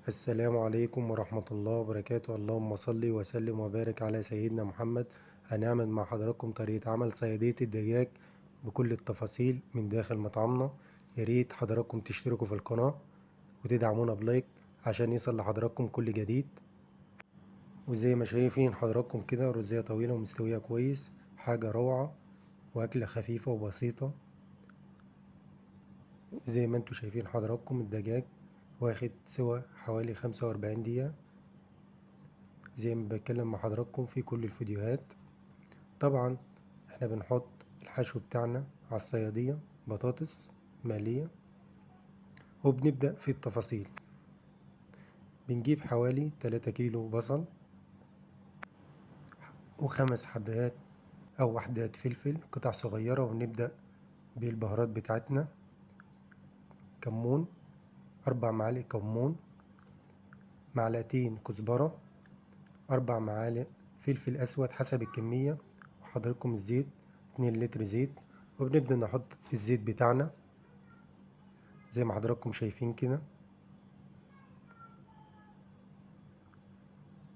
السلام عليكم ورحمة الله وبركاته. اللهم صل وسلم وبارك على سيدنا محمد. هنعمل مع حضراتكم طريقة عمل صيادية الدجاج بكل التفاصيل من داخل مطعمنا. ياريت حضراتكم تشتركوا في القناة وتدعمونا بلايك عشان يصل لحضراتكم كل جديد. وزي ما شايفين حضراتكم كده رزية طويلة ومستوية كويس، حاجة روعة وأكلة خفيفة وبسيطة. زي ما انتوا شايفين حضراتكم الدجاج واخد سوا حوالي 45 دقيقة زي ما بتكلم مع حضراتكم في كل الفيديوهات. طبعا احنا بنحط الحشو بتاعنا على الصيادية بطاطس مقلية، وبنبدأ في التفاصيل. بنجيب حوالي 3 كيلو بصل و5 حبات أو وحدات فلفل قطع صغيرة، ونبدأ بالبهارات بتاعتنا. كمون 4 معالق كمون، معلقتين كزبرة، 4 معالق فلفل أسود حسب الكمية، وحضراتكم الزيت 2 لتر زيت. وبنبدأ نحط الزيت بتاعنا زي ما حضراتكم شايفين كده.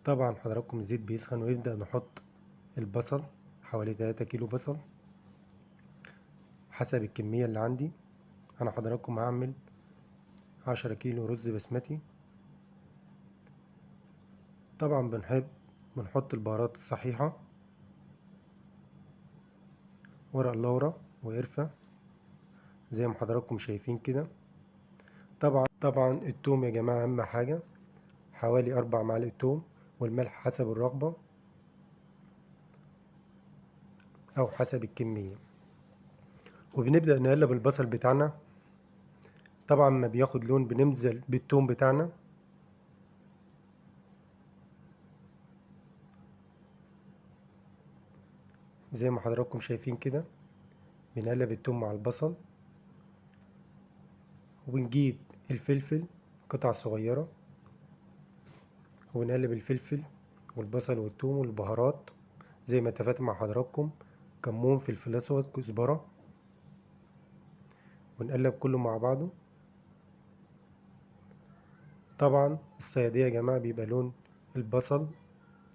طبعا حضراتكم الزيت بيسخن ويبدأ نحط البصل، حوالي 3 كيلو بصل حسب الكمية اللي عندي. أنا حضراتكم هعمل 10 كيلو رز بسمتي. طبعا بنحط البهارات الصحيحة، ورق لورا وقرفة زي ما حضراتكم شايفين كده. طبعا التوم يا جماعة أهم حاجة، حوالي 4 معالق توم، والملح حسب الرغبة أو حسب الكمية. وبنبدأ نقلب البصل بتاعنا. طبعا ما بياخد لون بننزل بالتوم بتاعنا. زي ما حضراتكم شايفين كده بنقلب التوم مع البصل، وبنجيب الفلفل قطع صغيرة، ونقلب الفلفل والبصل والثوم والبهارات زي ما اتفقت مع حضراتكم. كمون، فلفل اسود، كزبرة، ونقلب كله مع بعضه. طبعا الصيادية يا جماعة بيبقى لون البصل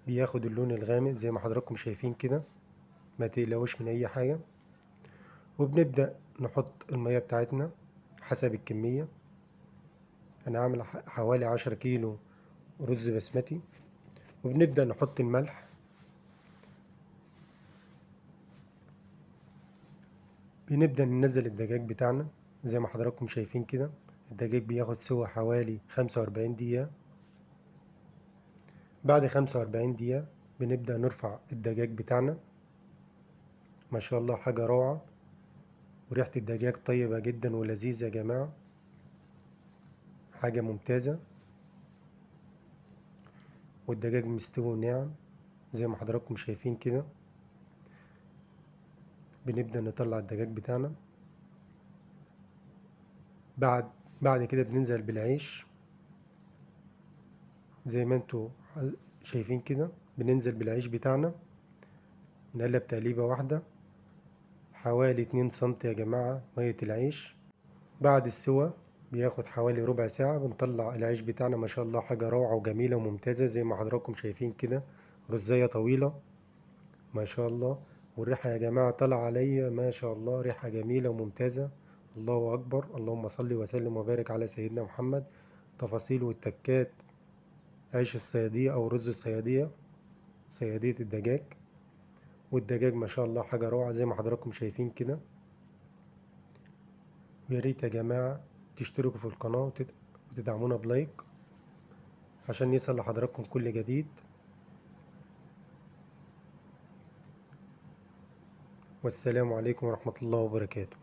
بياخد اللون الغامق زي ما حضراتكم شايفين كده، ما تقلقوش من اي حاجة. وبنبدأ نحط المية بتاعتنا حسب الكمية. انا عامل حوالي 10 كيلو رز بسمتي. وبنبدأ نحط الملح. بنبدأ ننزل الدجاج بتاعنا زي ما حضراتكم شايفين كده. الدجاج بياخد سوا حوالي 45 دقيقة. بعد 45 دقيقة بنبدأ نرفع الدجاج بتاعنا. ما شاء الله حاجة روعة، وريحة الدجاج طيبة جدا ولذيذة يا جماعة، حاجة ممتازة. والدجاج مستوي ناعم زي ما حضراتكم شايفين كده. بنبدأ نطلع الدجاج بتاعنا. بعد كده بننزل بالعيش زي ما انتوا شايفين كده. بننزل بالعيش بتاعنا، نقلب تقليبة واحدة حوالي 2 سنتي يا جماعة مية العيش. بعد السوا بياخد حوالي ربع ساعة بنطلع العيش بتاعنا. ما شاء الله حاجة روعة وجميلة وممتازة زي ما حضراتكم شايفين كده. رزية طويلة ما شاء الله، والريحة يا جماعة طلع عليا ما شاء الله ريحة جميلة وممتازة. الله أكبر، اللهم صل وسلم وبارك على سيدنا محمد. تفاصيل والتكات عيش الصيادية أو رز الصيادية، صيادية الدجاج. والدجاج ما شاء الله حاجة روعة زي ما حضراتكم شايفين كده. ويا ريت يا جماعة تشتركوا في القناة وتدعمونا بلايك عشان يصل لحضراتكم كل جديد. والسلام عليكم ورحمة الله وبركاته.